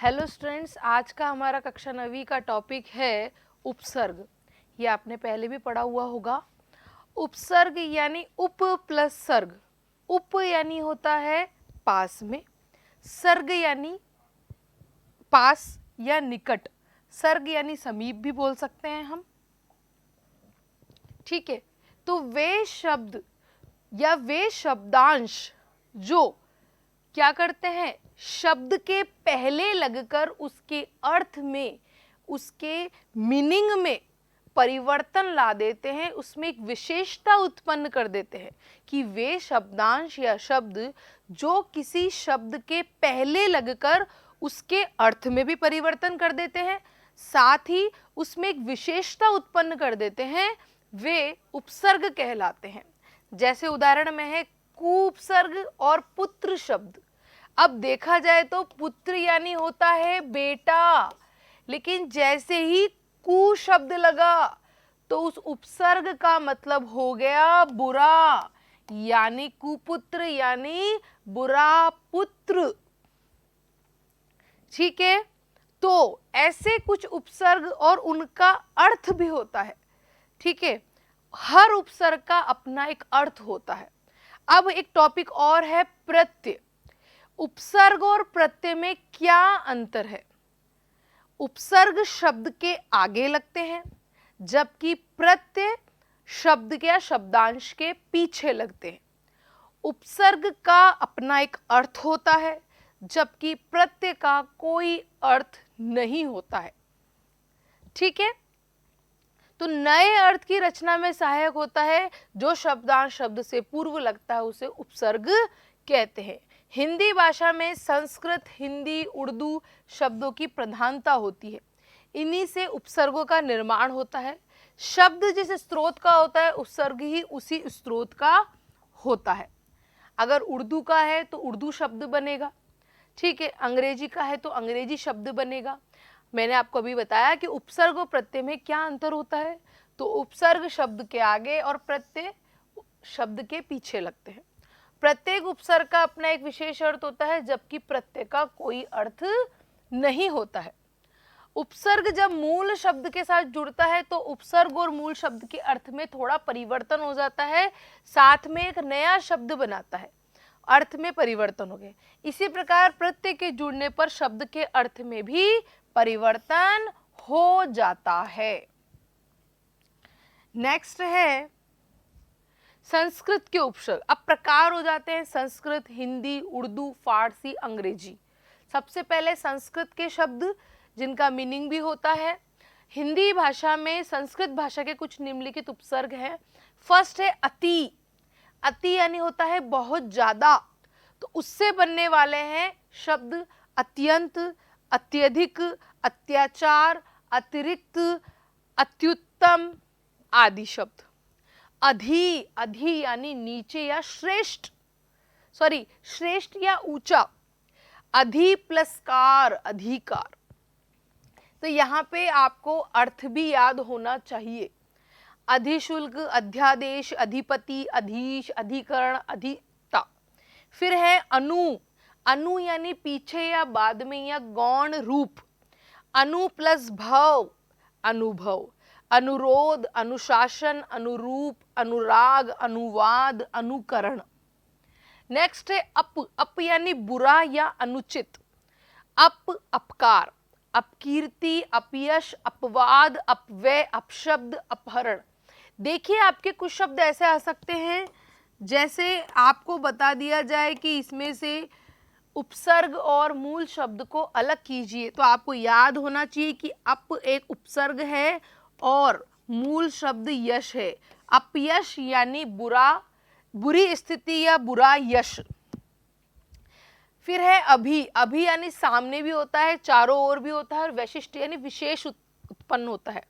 Hello students, आज का हमारा कक्षा 9वीं का टॉपिक है उपसर्ग। ये आपने पहले भी पढ़ा हुआ होगा। उपसर्ग यानी उप प्लस सर्ग। उप यानी होता है पास में, सर्ग यानी पास या निकट, सर्ग यानी समीप भी बोल सकते हैं हम। ठीक है, तो वे शब्द या वे शब्दांश जो क्या करते हैं, शब्द के पहले लगकर उसके अर्थ में, उसके मीनिंग में परिवर्तन ला देते हैं, उसमें एक विशेषता उत्पन्न कर देते हैं कि वे शब्दांश या शब्द जो किसी शब्द के पहले लगकर उसके अर्थ में भी परिवर्तन कर देते हैं, साथ ही उसमें एक विशेषता उत्पन्न कर देते हैं, वे उपसर्ग कहलाते हैं। जैसे उदाहरण में है कुउपसर्ग और पुत्र शब्द। अब देखा जाए तो पुत्र यानी होता है बेटा, लेकिन जैसे ही कु शब्द लगा तो उस उपसर्ग का मतलब हो गया बुरा, यानी कुपुत्र यानी बुरा पुत्र। ठीक है, तो ऐसे कुछ उपसर्ग और उनका अर्थ भी होता है। ठीक है, हर उपसर्ग का अपना एक अर्थ होता है। अब एक टॉपिक और है प्रत्यय। उपसर्ग और प्रत्यय में क्या अंतर है? उपसर्ग शब्द के आगे लगते हैं, जबकि प्रत्यय शब्द के या शब्दांश के पीछे लगते हैं। उपसर्ग का अपना एक अर्थ होता है, जबकि प्रत्यय का कोई अर्थ नहीं होता है। ठीक है, तो नए अर्थ की रचना में सहायक होता है जो शब्दांश शब्द से पूर्व लगता है, उसे उपसर्ग कहते हैं। हिंदी भाषा में संस्कृत, हिंदी, उर्दू शब्दों की प्रधानता होती है। इन्हीं से उपसर्गों का निर्माण होता है। शब्द जिस स्रोत का होता है, उपसर्ग ही उसी स्रोत का होता है। अगर उर्दू का है तो उर्दू शब्द बनेगा। ठीक है, अंग्रेजी का है तो अंग्रेजी शब्द बनेगा। मैंने आपको अभी बताया कि उपसर्ग और प्रत्यय में क्या अंतर होता है। तो उपसर्ग शब्द के आगे और प्रत्यय शब्द के पीछे लगते हैं। प्रत्येक उपसर्ग का अपना एक विशेष अर्थ होता है, जबकि प्रत्यय का कोई अर्थ नहीं होता है। उपसर्ग जब मूल शब्द के साथ जुड़ता है तो उपसर्ग और मूल शब्द के अर्थ में थोड़ा परिवर्तन हो जाता है, साथ में एक नया शब्द बनाता है, अर्थ में परिवर्तन हो गए। इसी प्रकार प्रत्यय के जुड़ने पर शब्द के अर्थ में भी परिवर्तन हो जाता है। नेक्स्ट है संस्कृत के उपसर्ग। अब प्रकार हो जाते हैं संस्कृत, हिंदी, उर्दू, फारसी, अंग्रेजी। सबसे पहले संस्कृत के शब्द जिनका मीनिंग भी होता है। हिंदी भाषा में संस्कृत भाषा के कुछ निम्नलिखित उपसर्ग हैं। फर्स्ट है अति। अति यानी होता है बहुत ज्यादा, तो उससे बनने वाले हैं शब्द अत्यंत, अत्यधिक, अत्याचार, अतिरिक्त, अत्युत्तम आदि शब्द। अधि, अधि यानी नीचे या श्रेष्ठ, श्रेष्ठ या ऊंचा। अधि प्लस कार, अधिकार। तो यहाँ पे आपको अर्थ भी याद होना चाहिए। अधिशुल्क, अध्यादेश, अधिपति, अधीश, अधिकरण, अधिता। फिर है अनु। अनु यानी पीछे या बाद में या गौण रूप। अनु प्लस भव, अनुभव। अनुरोध, अनुशासन, अनुरूप, अनुराग, अनुवाद, अनुकरण। नेक्स्ट है अप। अप यानी बुरा या अनुचित। अप अपकार, अपकीर्ति, अपयश, अपवाद, अपव्यय, अपशब्द, अपहरण। देखिए आपके कुछ शब्द ऐसे आ सकते हैं, जैसे आपको बता दिया जाए कि इसमें से उपसर्ग और मूल शब्द को अलग कीजिए, तो आपको याद होना चाहिए कि अप एक उपसर्ग है और मूल शब्द यश है। अपयश यानी बुरा, बुरी स्थिति या बुरा यश। फिर है अभी। अभी यानी सामने भी होता है, चारों ओर भी होता है, और वैशिष्ट यानी विशेष उत्पन्न होता है।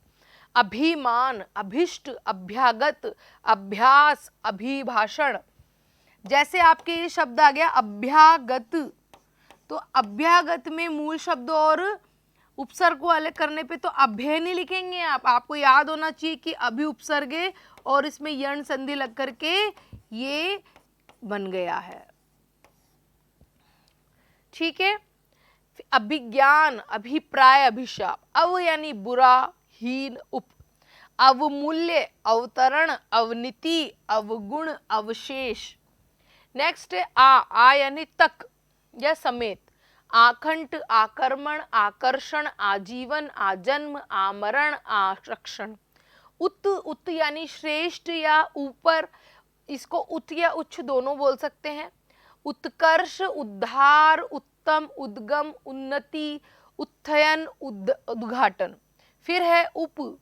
अभिमान, अभिष्ट, अभ्यागत, अभ्यास, अभिभाषण। जैसे आपके ये शब्द आ गया अभ्यागत, तो अभ्यागत में मूल शब्द और उपसर्ग को अलग करने पे तो अभ्यय नहीं लिखेंगे आप, आपको याद होना चाहिए कि अभी उपसर्ग है और इसमें यण संधि लग करके ये बन गया है। ठीक है, अभिज्ञान, अभिप्राय, अभिशाप। अव यानी बुरा, हीन, उप। अवमूल्य, अवतरण, अवनीति, अवगुण, अवशेष। नेक्स्ट है आ यानी तक या समेत। आखंड, आक्रमण, आकर्षण, आजीवन, आजन्म, आमरण, आरक्षण। उत यानी श्रेष्ठ या ऊपर, इसको उत या उच्च दोनों बोल सकते हैं। उत्कर्ष, उद्धार, उत्तम, उद्गम, उन्नति, उत्थयन, उद्घाटन। फिर है उप,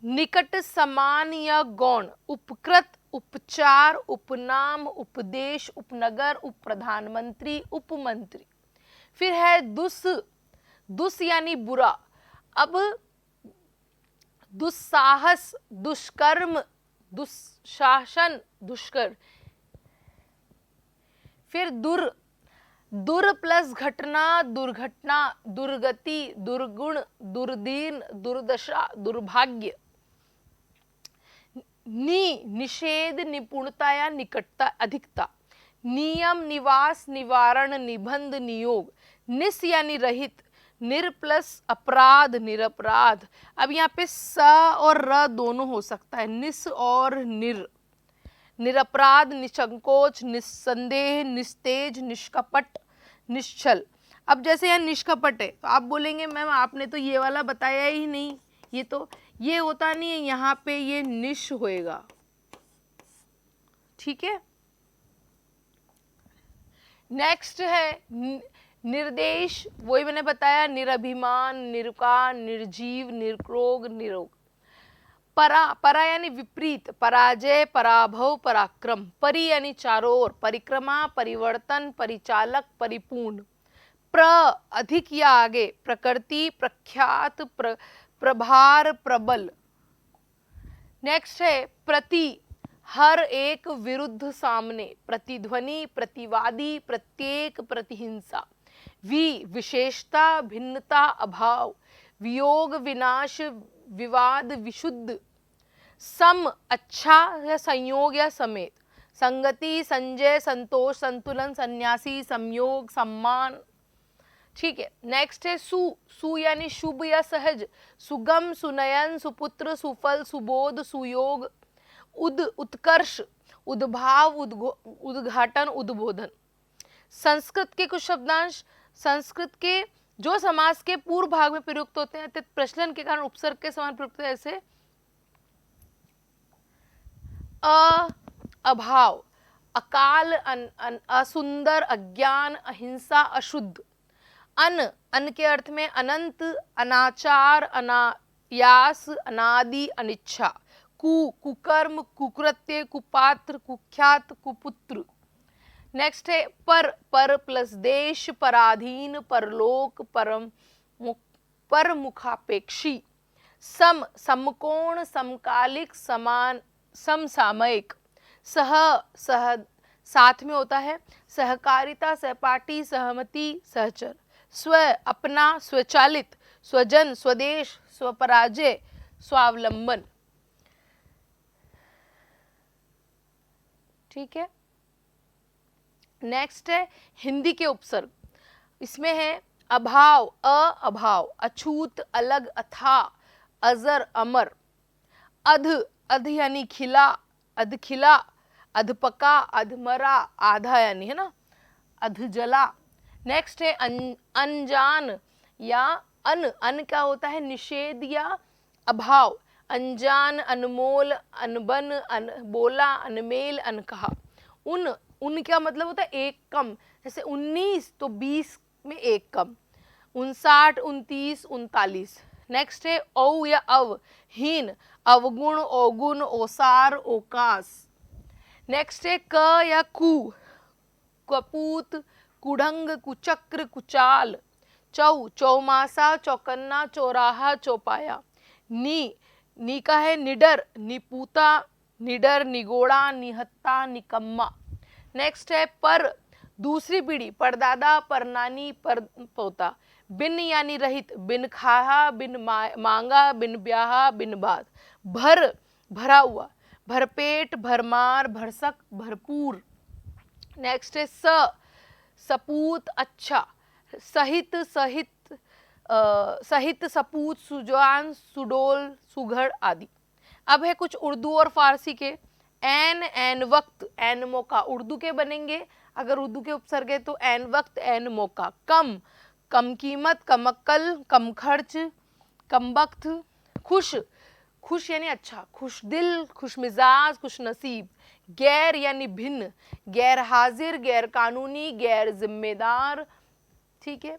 निकट, समान या गौण। उपकृत, उपचार, उपनाम, उपदेश, उपनगर, उप प्रधानमंत्री, उपमंत्री। फिर है दुस, दुस यानी बुरा। अब दुस्साहस, दुष्कर्म, दुशासन, दुष्कर। फिर दुर, दुर प्लस घटना, दुर्घटना, दुर्गति, दुर्गुण, दुर्दीन, दुर्दशा, दुर्भाग्य। निषेध, निपुणता या निकटता, अधिकता। नियम, निवास, निवारण, निबंध, नियोग। निस यानी रहित। निर प्लस अपराध, निरपराध। अब यहाँ पे स और र दोनों हो सकता है, निस और निर। निरपराध, निसंकोच, निस्संदेह, निस्तेज, निष्कपट, निश्चल। अब जैसे यहाँ निष्कपट है तो आप बोलेंगे मैम आपने तो ये वाला बताया ही नहीं, ये तो ये होता नहीं है, यहाँ पे ये निश होएगा। ठीक है। नेक्स्ट है निर्देश, वही मैंने बताया, निरभिमान, निरुकार, निर्जीव, निर्क्रोग, निरोग। परा यानी विपरीत, पराजय, पराभव, पराक्रम। परि यानी चारों ओर, परिक्रमा, परिवर्तन, परिचालक, परिपूर्ण। अधिक या आगे, प्रकृति, प्रख्यात, प्रभार, प्रबल। नेक्स्ट है प्रति, हर एक, विरुद्ध, सामने। प्रतिध्वनि, प्रतिवादी, प्रत्येक, प्रतिहिंसा। विशेषता, भिन्नता, अभाव। वियोग, विनाश, विवाद, विशुद्ध। सम, अच्छा या संयोग या समेत। संगति, संजय, संतोष, संतुलन, सन्यासी, संयोग, सम्मान। ठीक है। नेक्स्ट है सु यानी शुभ या सहज। सुगम, सुनयन, सुपुत्र, सुफल, सुबोध, सुयोग। उत्कर्ष, उद्भाव, उद्घाटन, उद्बोधन। संस्कृत के कुछ शब्दांश, संस्कृत के जो समास के पूर्व भाग में प्रयुक्त होते हैं प्रचलन के कारण उपसर्ग के समान प्रयुक्त है, जैसे अभाव, अकाल, असुंदर, अज्ञान, अहिंसा, अशुद्ध। अन के अर्थ में अनंत, अनाचार, अनायास, अनादि, अनिच्छा। कुकर्म, कुकृत्य, कुपात्र, कुख्यात, कुपुत्र। नेक्स्ट है पर प्लस देश, पराधीन, परलोक, परमुखापेक्षी। समकोण, समकालिक, समान, समसामयिक। सह साथ में होता है, सहकारिता, सहपाठी, सहमति, सहचर। स्व, अपना, स्वचालित, स्वजन, स्वदेश, स्वपराजय, स्वावलंबन। ठीक है। नेक्स्ट है हिंदी के उपसर्ग, इसमें है अभाव, अभाव, अछूत, अलग, अथा, अजर, अमर। अध यानी खिला, अधखिला, अधपका, अधमरा, आधा यानी है ना अधजला। नेक्स्ट है अनजान या अन क्या होता है, निषेध या अभाव। अनजान, अनमोल, अनबन, अनबोला, अनमेल, अनकहा। उन क्या मतलब होता है एक कम, जैसे 19 तो 20 में एक कम। 59, 29, 39। नेक्स्ट है औ या अव, हीन, अवगुण, अवगुण, ओसार, ओकास। नेक्स्ट है क या कु, कपूत, कुढ़ंग, कुचक्र, कुचाल। चौमासा, चौकन्ना, चौराहा, चौपाया। नी का है निडर, निपूता, निडर, निगोड़ा, निहत्ता, निकम्मा। नेक्स्ट है पर, दूसरी पीढ़ी, परदादा, परनानी, पर पोता। बिन यानी रहित, बिन खाहा, बिन मांगा, बिन ब्याहा, बिन बात। भरा हुआ, भरपेट, भरमार, भरसक, भरपूर। नेक्स्ट है सपूत, अच्छा। सहित, सहित, सहित, सपूत, सुजान, सुडोल, सुघड़ आदि। अब है कुछ उर्दू और फारसी के। एन वक्त, एन मौका उर्दू के बनेंगे, अगर उर्दू के उपसर्ग है तो एन वक्त, एन मौका। कम, कम कीमत, कम अक्ल, कम खर्च, कम वक्त। खुश, खुश यानी अच्छा, खुश दिल, खुश मिजाज, खुश नसीब। गैर यानी भिन्न, गैर हाजिर, गैर कानूनी, गैर जिम्मेदार। ठीक है।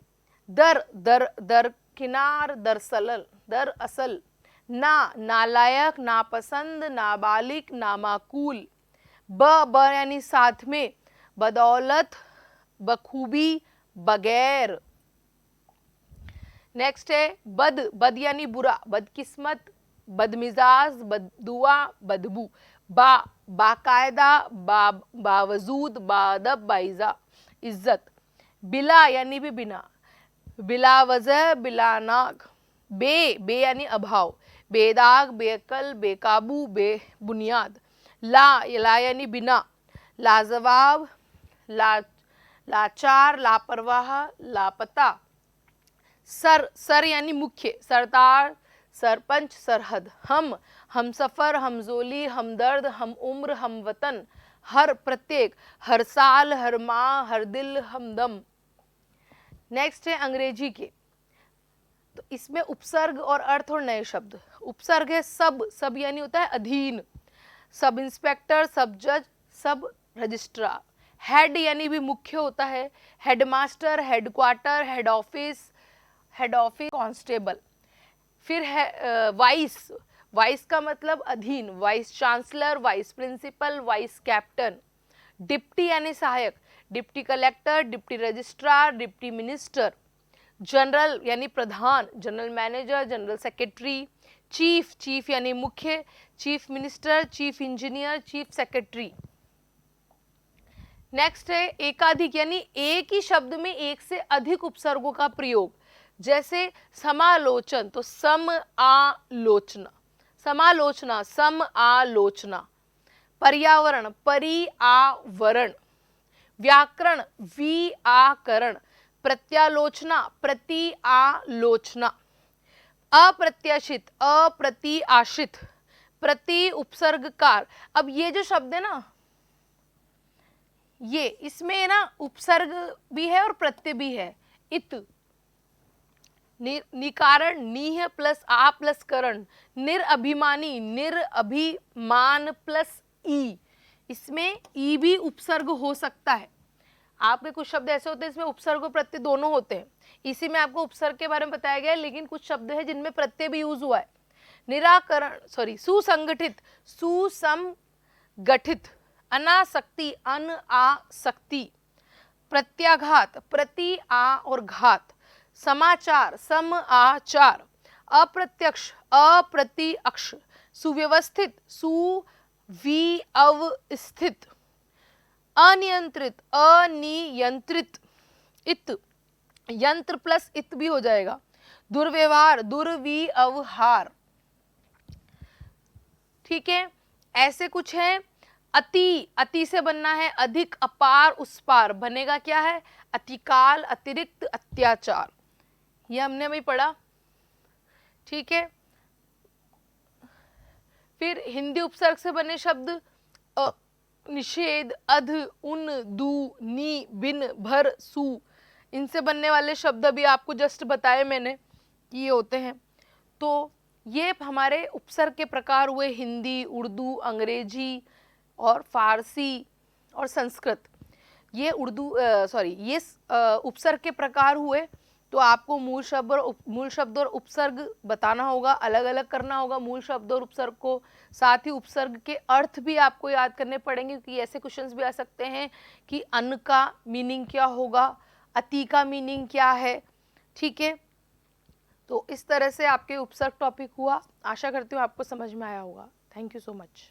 दर, दर, दरकिनार, दरसल, दरअसल। ना, नालायक, नापसंद, नाबालिग, नामाकूल। ब यानी साथ में, बदौलत, बखूबी, बगैर। नेक्स्ट है बद, बद यानी बुरा, बदकिस्मत, बदमिजाज, बददुआ, बदबू। बा, बाकायदा, बावजूद, बादब, बाइजा, इज्जत। बिला यानी भी बिना, बिला वजह, बिला नाग। बे यानी अभाव, बेदाग, बेअकल, बेकाबू, बेबुनियाद। ला यानी बिना, लाजवाब, लाचार, लापरवाह, लापता। सर यानी मुख्य, सरदार, सरपंच, सरहद। हम सफर, हमजोली, हमदर्द, हम उम्र, हम वतन। हर, प्रत्येक, हर साल, हर माह, हर दिल, हमदम। नेक्स्ट है अंग्रेजी के। तो इसमें उपसर्ग और अर्थ और नए शब्द। उपसर्ग है सब, सब यानी होता है अधीन, सब इंस्पेक्टर, सब जज, सब रजिस्ट्रार। हेड यानी भी मुख्य होता है, headmaster, headquarter, head office, constable. फिर है वाइस, वाइस का मतलब अधीन, vice chancellor, vice principal, vice captain. Deputy यानी सहायक, deputy collector, deputy registrar, deputy minister. General यानी प्रधान, general manager, general secretary. Chief, chief यानी मुख्य, chief minister, chief engineer, chief secretary. Next है एकाधिक यानी एक ही शब्द में एक से अधिक उपसर्गों का प्रयोग। जैसे समालोचन तो सम आलोचना, समालोचना, सम आलोचना। पर्यावरण, परिआवरण। व्याकरण, व्याकरण। प्रत्यालोचना, प्रतिआलोचना। अप्रत्याशित, अप्रतिआशित। प्रति उपसर्गकार। अब ये जो शब्द है ना, ये इसमें ना उपसर्ग भी है और प्रत्यय भी है। इत, निकारण, नीह प्लस आ प्लस करण। निरअभिमानी, निरअभिमान प्लस ई, इसमें ई भी उपसर्ग हो सकता है। आपके कुछ शब्द ऐसे होते हैं इसमें उपसर्ग और प्रत्यय दोनों होते हैं, इसी में आपको उपसर्ग के बारे में बताया गया है, लेकिन कुछ शब्द है जिनमें प्रत्यय भी यूज हुआ है। निराकरण, सुसंगठित, सुसंगठित। अनासक्ति, अनासक्ति। प्रत्याघात, प्रति आ और घात। समाचार, समाचार। अप्रत्यक्ष, अप्रत्यक्ष। सुव्यवस्थित, सुव्यवस्थित। अनियंत्रित, अनियंत्रित। इत, यंत्र प्लस इत भी हो जाएगा। दुर्व्यवहार, दुर्व्यवहार। ठीक है, ऐसे कुछ है। अति, अति से बनना है अधिक, अपार, उस पार। बनेगा क्या है, अतिकाल, अतिरिक्त, अत्याचार। ये हमने अभी पढ़ा। ठीक है, फिर हिंदी उपसर्ग से बने शब्द निषेध, अध, उन, दू, नी, बिन, भर, सु। इनसे बनने वाले शब्द अभी आपको जस्ट बताए मैंने कि ये होते हैं। तो ये हमारे उपसर्ग के प्रकार हुए, हिंदी, उर्दू, अंग्रेजी और फारसी और संस्कृत। ये ये उपसर्ग के प्रकार हुए। तो आपको मूल शब्द और उपसर्ग बताना होगा, अलग अलग करना होगा मूल शब्द और उपसर्ग को। साथ ही उपसर्ग के अर्थ भी आपको याद करने पड़ेंगे, क्योंकि ऐसे क्वेश्चंस भी आ सकते हैं कि अन का मीनिंग क्या होगा, अति का मीनिंग क्या है। ठीक है, तो इस तरह से आपके उपसर्ग टॉपिक हुआ। आशा करती हूँ आपको समझ में आया होगा। Thank you so much.